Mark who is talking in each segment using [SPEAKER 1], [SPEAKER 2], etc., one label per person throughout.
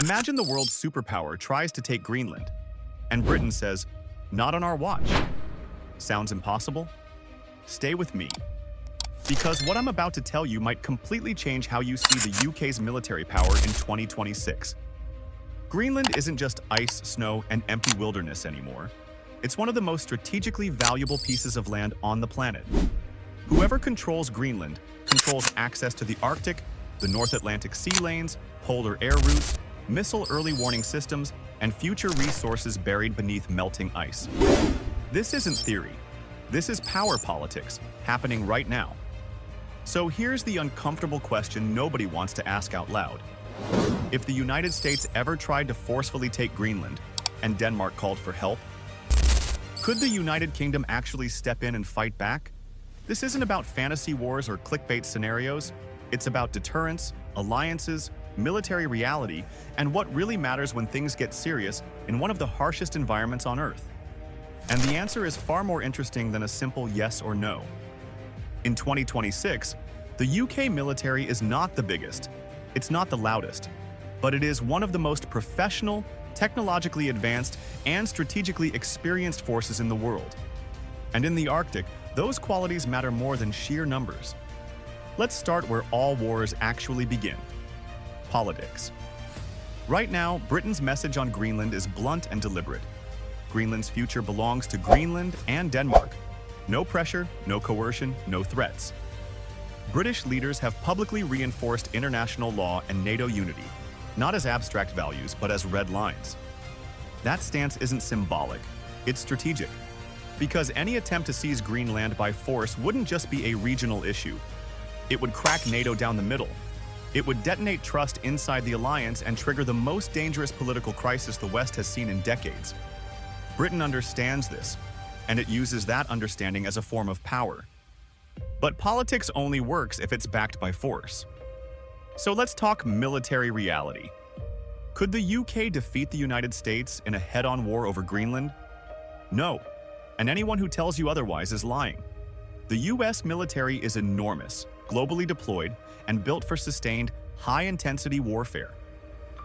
[SPEAKER 1] Imagine the world's superpower tries to take Greenland, and Britain says, "Not on our watch." Sounds impossible? Stay with me, because what I'm about to tell you might completely change how you see the UK's military power in 2026. Greenland isn't just ice, snow, and empty wilderness anymore. It's one of the most strategically valuable pieces of land on the planet. Whoever controls Greenland controls access to the Arctic, the North Atlantic sea lanes, polar air routes, missile early warning systems, and future resources buried beneath melting ice. This isn't theory. This is power politics happening right now. So here's the uncomfortable question nobody wants to ask out loud. If the United States ever tried to forcefully take Greenland, and Denmark called for help, could the United Kingdom actually step in and fight back? This isn't about fantasy wars or clickbait scenarios. It's about deterrence, alliances, military reality, and what really matters when things get serious in one of the harshest environments on Earth. And the answer is far more interesting than a simple yes or no. In 2026, the UK military is not the biggest, it's not the loudest, but it is one of the most professional, technologically advanced, and strategically experienced forces in the world. And in the Arctic, those qualities matter more than sheer numbers. Let's start where all wars actually begin: politics. Right now, Britain's message on Greenland is blunt and deliberate. Greenland's future belongs to Greenland and Denmark. No pressure, no coercion, no threats. British leaders have publicly reinforced international law and NATO unity, not as abstract values, but as red lines. That stance isn't symbolic, it's strategic. Because any attempt to seize Greenland by force wouldn't just be a regional issue. It would crack NATO down the middle. It would detonate trust inside the alliance and trigger the most dangerous political crisis the West has seen in decades. Britain understands this, and it uses that understanding as a form of power. But politics only works if it's backed by force. So let's talk military reality. Could the UK defeat the United States in a head-on war over Greenland? No, and anyone who tells you otherwise is lying. The US military is enormous, globally deployed, and built for sustained, high-intensity warfare.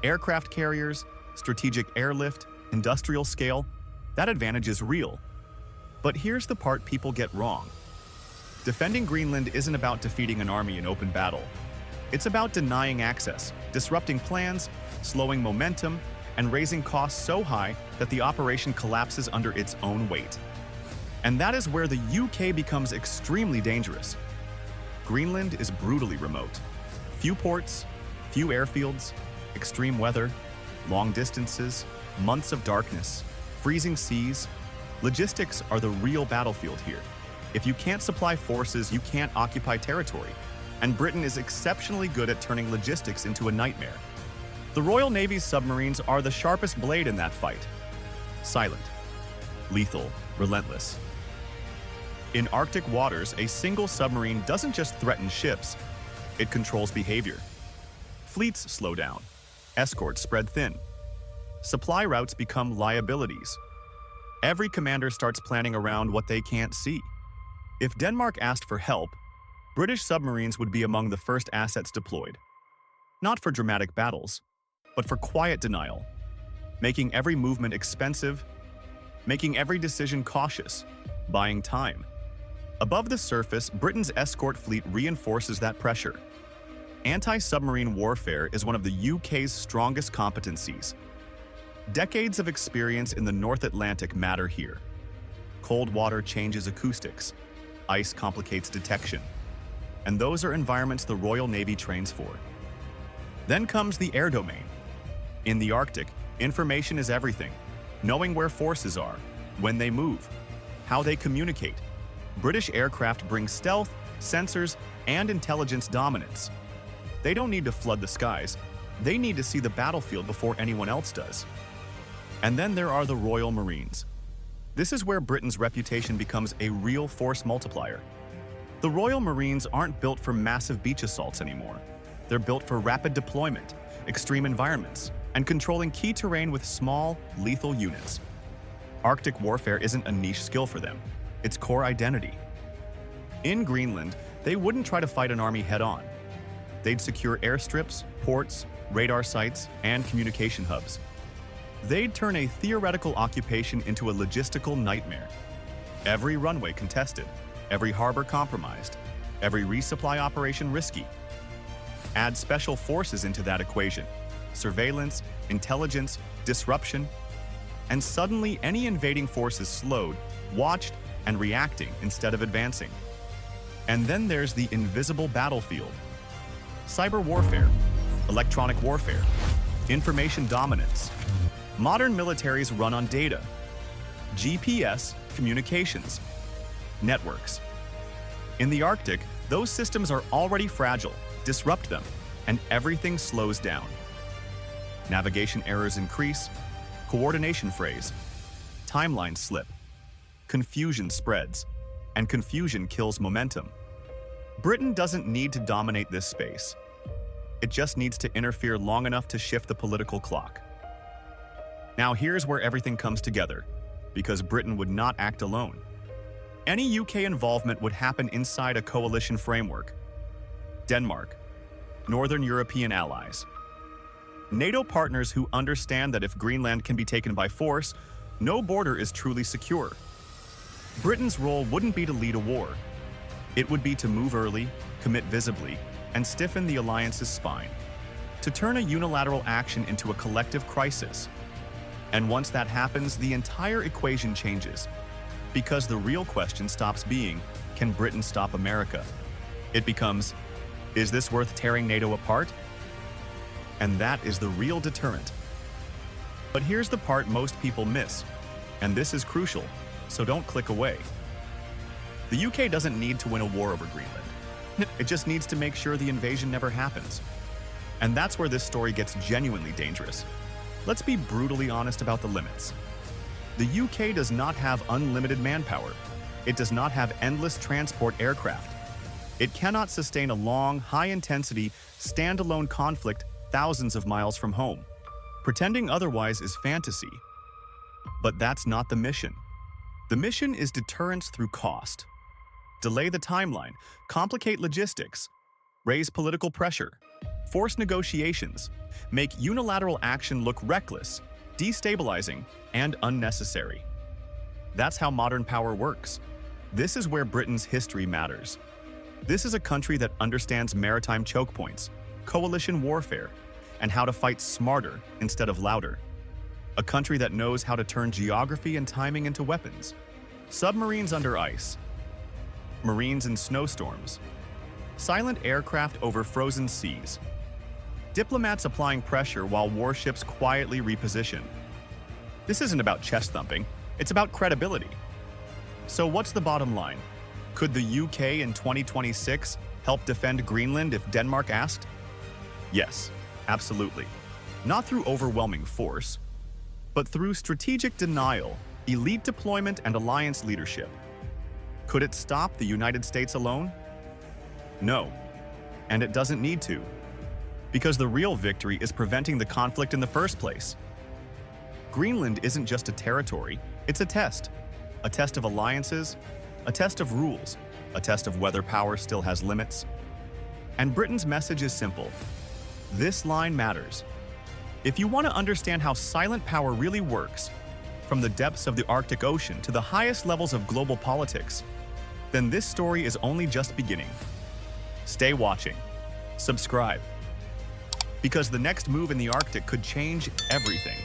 [SPEAKER 1] Aircraft carriers, strategic airlift, industrial scale, that advantage is real. But here's the part people get wrong. Defending Greenland isn't about defeating an army in open battle. It's about denying access, disrupting plans, slowing momentum, and raising costs so high that the operation collapses under its own weight. And that is where the UK becomes extremely dangerous. Greenland is brutally remote. Few ports, few airfields, extreme weather, long distances, months of darkness, freezing seas. Logistics are the real battlefield here. If you can't supply forces, you can't occupy territory. And Britain is exceptionally good at turning logistics into a nightmare. The Royal Navy's submarines are the sharpest blade in that fight. Silent, lethal, relentless. In Arctic waters, a single submarine doesn't just threaten ships, it controls behavior. Fleets slow down, escorts spread thin. Supply routes become liabilities. Every commander starts planning around what they can't see. If Denmark asked for help, British submarines would be among the first assets deployed. Not for dramatic battles, but for quiet denial, making every movement expensive, making every decision cautious, buying time. Above the surface, Britain's escort fleet reinforces that pressure. Anti-submarine warfare is one of the UK's strongest competencies. Decades of experience in the North Atlantic matter here. Cold water changes acoustics, ice complicates detection, and those are environments the Royal Navy trains for. Then comes the air domain. In the Arctic, information is everything. Knowing where forces are, when they move, how they communicate. British aircraft bring stealth, sensors, and intelligence dominance. They don't need to flood the skies. They need to see the battlefield before anyone else does. And then there are the Royal Marines. This is where Britain's reputation becomes a real force multiplier. The Royal Marines aren't built for massive beach assaults anymore. They're built for rapid deployment, extreme environments, and controlling key terrain with small, lethal units. Arctic warfare isn't a niche skill for them. It's core identity. In Greenland, they wouldn't try to fight an army head-on. They'd secure airstrips, ports, radar sites, and communication hubs. They'd turn a theoretical occupation into a logistical nightmare. Every runway contested, every harbor compromised, every resupply operation risky. Add special forces into that equation: surveillance, intelligence, disruption, and suddenly any invading force is slowed, watched, and reacting instead of advancing. And then there's the invisible battlefield. Cyber warfare, electronic warfare, information dominance. Modern militaries run on data, GPS, communications, networks. In the Arctic, those systems are already fragile. Disrupt them, and everything slows down. Navigation errors increase, coordination frays, timelines slip, confusion spreads, and confusion kills momentum. Britain doesn't need to dominate this space. It just needs to interfere long enough to shift the political clock. Now here's where everything comes together, because Britain would not act alone. Any UK involvement would happen inside a coalition framework. Denmark, Northern European allies, NATO partners who understand that if Greenland can be taken by force, no border is truly secure. Britain's role wouldn't be to lead a war. It would be to move early, commit visibly, and stiffen the alliance's spine, to turn a unilateral action into a collective crisis. And once that happens, the entire equation changes, because the real question stops being, can Britain stop America? It becomes, is this worth tearing NATO apart? And that is the real deterrent. But here's the part most people miss, and this is crucial, so don't click away. The UK doesn't need to win a war over Greenland. It just needs to make sure the invasion never happens. And that's where this story gets genuinely dangerous. Let's be brutally honest about the limits. The UK does not have unlimited manpower. It does not have endless transport aircraft. It cannot sustain a long, high-intensity, standalone conflict thousands of miles from home. Pretending otherwise is fantasy. But that's not the mission. The mission is deterrence through cost. Delay the timeline, complicate logistics, raise political pressure, force negotiations, make unilateral action look reckless, destabilizing, and unnecessary. That's how modern power works. This is where Britain's history matters. This is a country that understands maritime choke points, coalition warfare, and how to fight smarter instead of louder. A country that knows how to turn geography and timing into weapons. Submarines under ice, Marines in snowstorms, silent aircraft over frozen seas, diplomats applying pressure while warships quietly reposition. This isn't about chest thumping, it's about credibility. So what's the bottom line? Could the UK in 2026 help defend Greenland if Denmark asked? Yes, absolutely. Not through overwhelming force, but through strategic denial, elite deployment, and alliance leadership. Could it stop the United States alone? No, and it doesn't need to, because the real victory is preventing the conflict in the first place. Greenland isn't just a territory, it's a test of alliances, a test of rules, a test of whether power still has limits. And Britain's message is simple. This line matters. If you want to understand how silent power really works, from the depths of the Arctic Ocean to the highest levels of global politics, then this story is only just beginning. Stay watching. Subscribe. Because the next move in the Arctic could change everything.